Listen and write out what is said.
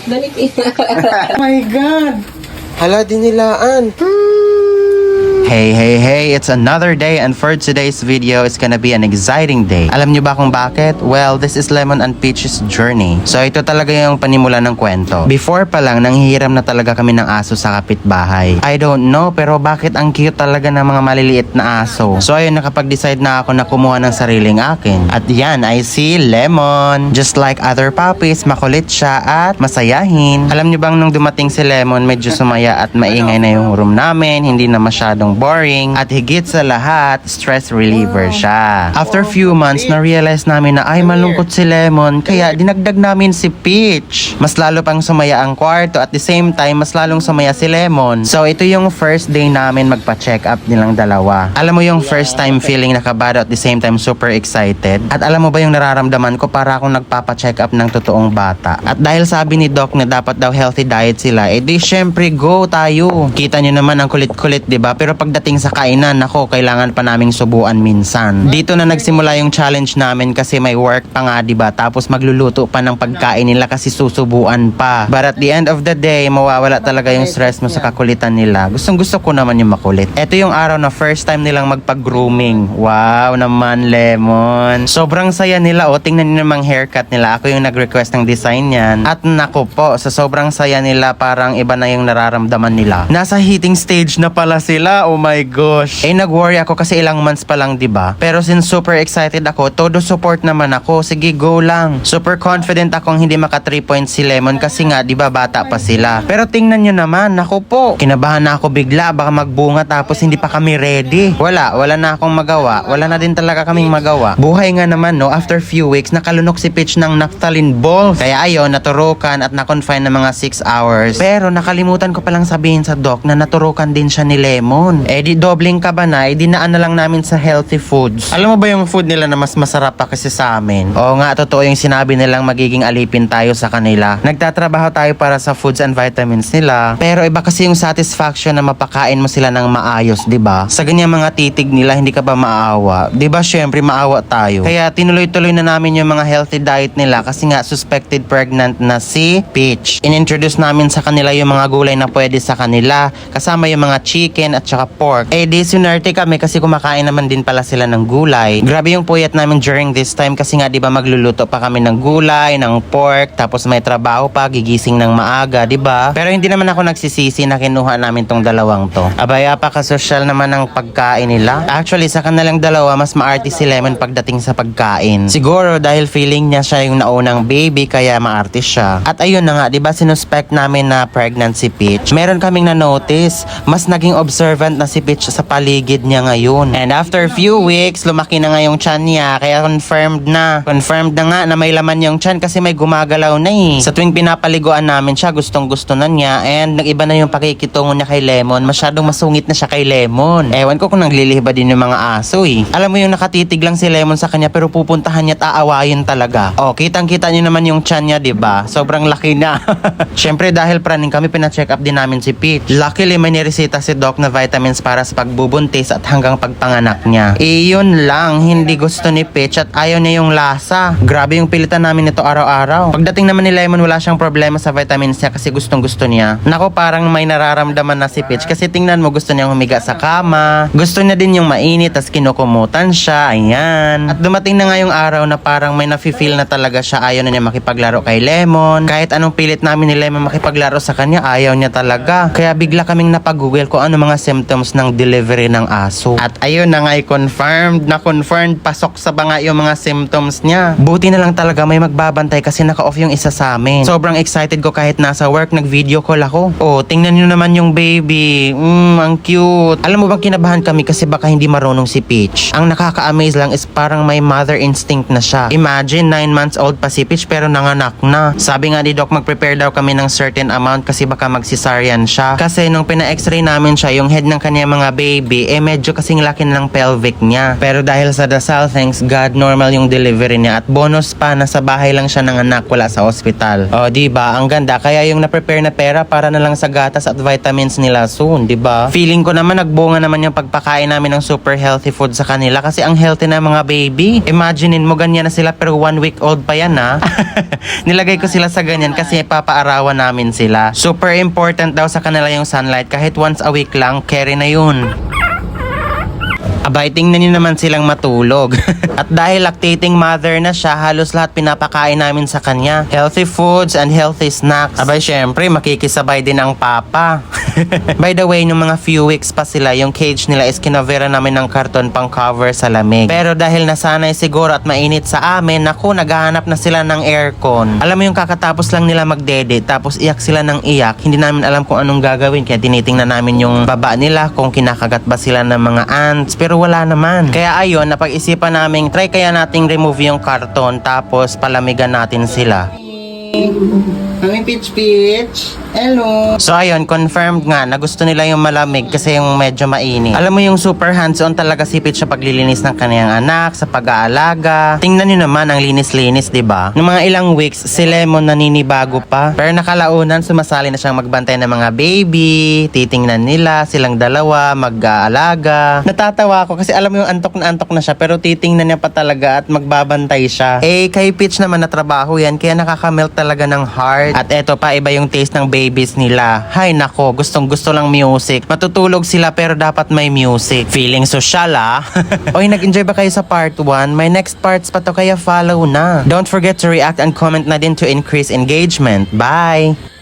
Dali. Oh my God! Hala, dinilaan. Hey, it's another day and for today's video, it's gonna be an exciting day. Alam niyo ba kung bakit? Well, this is Lemon and Peach's journey. So ito talaga yung panimula ng kwento. Before pa lang, nanghihiram na talaga kami ng aso sa kapitbahay. I don't know, pero bakit ang cute talaga ng mga maliliit na aso? So ayun, nakapag-decide na ako na kumuha ng sariling akin. At yan, I see Lemon. Just like other puppies, makulit siya at masayahin. Alam niyo bang nung dumating si Lemon, medyo sumaya at maingay na yung room namin, hindi na masyadong boring, at higit sa lahat, stress reliever siya. After few months, na-realize namin na ay malungkot si Lemon, kaya dinagdag namin si Peach. Mas lalo pang sumaya ang kwarto, at the same time, mas lalong sumaya si Lemon. So ito yung first day namin magpa-check up nilang dalawa. Alam mo yung first time feeling nakabado at the same time super excited? At alam mo ba yung nararamdaman ko, para akong nagpapa-check up ng totoong bata. At dahil sabi ni Doc na dapat daw healthy diet sila, edi syempre go tayo. Kita nyo naman ang kulit-kulit, diba? Pero pagdating sa kainan, ako, kailangan pa naming subuan minsan. Dito na nagsimula yung challenge namin kasi may work pa nga, diba? Tapos magluluto pa ng pagkain nila kasi susubuan pa. But at the end of the day, mawawala talaga yung stress mo sa kakulitan nila. Gustong gusto ko naman yung makulit. Ito yung araw na first time nilang magpag-grooming. Wow naman, Lemon. Sobrang saya nila. O, tingnan nyo namang haircut nila. Ako yung nag-request ng design yan. At nako po, sa sobrang saya nila, parang iba na yung nararamdaman nila. Nasa heating stage na pala sila. Oh my gosh. Eh, nag-worry ako kasi ilang months pa lang, diba? Pero since super excited ako, todo support naman ako. Sige, go lang. Super confident akong hindi maka 3 points si Lemon kasi nga, diba, bata pa sila. Pero tingnan nyo naman, naku po. Kinabahan na ako bigla, baka magbunga tapos hindi pa kami ready. Wala na akong magawa. Wala na din talaga kaming magawa. Buhay nga naman, no? After few weeks, nakalunok si Peach ng naphthalene balls. Kaya ayon, naturukan at na-confine ng mga 6 hours. Pero nakalimutan ko palang sabihin sa doc na naturukan din siya ni Lemon. Eh di dobling ka ba na? Eh dinaan na lang namin sa healthy foods. Alam mo ba yung food nila na mas masarap pa kasi sa amin? Oo nga, totoo yung sinabi nilang magiging alipin tayo sa kanila. Nagtatrabaho tayo para sa foods and vitamins nila. Pero iba kasi yung satisfaction na mapakain mo sila ng maayos, diba? Sa ganyan mga titig nila, hindi ka ba maawa? Diba syempre maawa tayo. Kaya tinuloy-tuloy na namin yung mga healthy diet nila kasi nga suspected pregnant na si Peach. Inintroduce namin sa kanila yung mga gulay na pwede sa kanila. Kasama yung mga chicken at saka pork. Eh di sunerte kami kasi kumakain naman din pala sila ng gulay. Grabe yung puyat namin during this time kasi nga diba magluluto pa kami ng gulay, ng pork, tapos may trabaho pa, gigising ng maaga, diba? Pero hindi naman ako nagsisisi na kinuha namin tong dalawang to. Abay, apaka-social naman ang pagkain nila. Actually, sa kanilang dalawa, mas maarte si Lemon pagdating sa pagkain. Siguro dahil feeling niya siya yung naunang baby, kaya maarte siya. At ayun na nga, diba sinuspect namin na pregnant si Peach? Meron kaming na-notice, mas naging observant na si Peach sa paligid niya ngayon. And after few weeks, lumaki na nga yung tiyan niya, kaya confirmed na. Confirmed na nga na may laman yung tiyan kasi may gumagalaw na eh. Sa tuwing pinapaliguan namin siya, gustong gusto na niya, and nag-iba na yung pakikitungo niya kay Lemon. Masyadong masungit na siya kay Lemon. Ewan ko kung naglilih ba din yung mga aso eh. Alam mo yung nakatitig lang si Lemon sa kanya pero pupuntahan niya at aawayin talaga. Oh, kitang-kita niyo naman yung tiyan niya, diba? Sobrang laki na. Syempre dahil praning kami, pina-check up din namin si Peach. Luckily may niresita si Doc na vitamins para sa pagbubuntis at hanggang pagpanganak niya. Iyon lang, hindi gusto ni Peach at ayaw niya yung lasa. Grabe yung pilitan namin nito araw-araw. Pagdating naman ni Lemon, wala siyang problema sa vitamins niya kasi gustong gusto niya. Nako, parang may nararamdaman na si Peach kasi tingnan mo, gusto niyang humiga sa kama. Gusto niya din yung mainit tas kinukumutan siya. Ayan. At dumating na nga yung araw na parang may nafe-feel na talaga siya. Ayaw na niya makipaglaro kay Lemon. Kahit anong pilit namin ni Lemon makipaglaro sa kanya, ayaw niya talaga. Kaya bigla kaming napag-google kung ano mga symptoms ng delivery ng aso. At ayun na nga, confirmed, pasok sa banga yung mga symptoms niya. Buti na lang talaga may magbabantay kasi naka-off yung isa sa amin. Sobrang excited ko kahit nasa work, nag-video call ako. Oh, tingnan nyo naman yung baby. Ang cute. Alam mo bang kinabahan kami kasi baka hindi marunong si Peach. Ang nakaka-amaze lang is parang may mother instinct na siya. Imagine, 9 months old pa si Peach pero nanganak na. Sabi nga ni Doc, mag-prepare daw kami ng certain amount kasi baka mag-cesarean siya. Kasi nung pina-x-ray namin siya, yung head ng kanyang mga baby, medyo kasing laki ng pelvic niya. Pero dahil sa dasal, thanks God, normal yung delivery niya. At bonus pa, nasa bahay lang siya ng anak, wala sa ospital. O, diba? Ang ganda. Kaya yung na-prepare na pera para na lang sa gatas at vitamins nila soon, diba? Feeling ko naman, nagbunga naman yung pagpakain namin ng super healthy food sa kanila kasi ang healthy na mga baby. Imaginein mo, ganyan na sila pero 1 week old pa yan, ha? Nilagay ko sila sa ganyan kasi papaarawan namin sila. Super important daw sa kanila yung sunlight. Kahit once a week lang, carry na yun. Abay, tingnan nyo naman silang matulog. At dahil lactating mother na siya, halos lahat pinapakain namin sa kanya. Healthy foods and healthy snacks. Abay, syempre, makikisabay din ang papa. By the way, nung mga few weeks pa sila, yung cage nila is kinavera namin ng karton pang cover sa lamig. Pero dahil nasanay siguro at mainit sa amin, naku, naghahanap na sila ng aircon. Alam mo yung kakatapos lang nila magdede, tapos iyak sila ng iyak. Hindi namin alam kung anong gagawin, kaya tinitingnan namin yung baba nila kung kinakagat ba sila ng mga ants. Pero wala naman. Kaya ayun, napag-isipan namin, try kaya nating remove yung karton tapos palamigan natin sila. Kami Peach. Hello. So ayun, confirmed nga na gusto nila yung malamig kasi yung medyo mainit. Alam mo yung super hands-on talaga si Peach sa paglilinis ng kaniyang anak, sa pag-aalaga. Tingnan nyo naman ang linis-linis, diba? Nung mga ilang weeks, si Lemon naninibago pa. Pero nakalaunan, sumasali na siyang magbantay ng mga baby. Titingnan nila, silang dalawa, mag-aalaga. Natatawa ako kasi alam mo yung antok na siya pero titingnan niya pa talaga at magbabantay siya. Kay Peach naman na trabaho yan kaya nakakamelt talaga ng heart. At eto pa, iba yung taste ng babies nila. Hay nako, gustong gusto lang music. Matutulog sila pero dapat may music. Feeling social, ah. Oy, nag-enjoy ba kayo sa part 1? May next parts pa to kaya follow na. Don't forget to react and comment na din to increase engagement. Bye!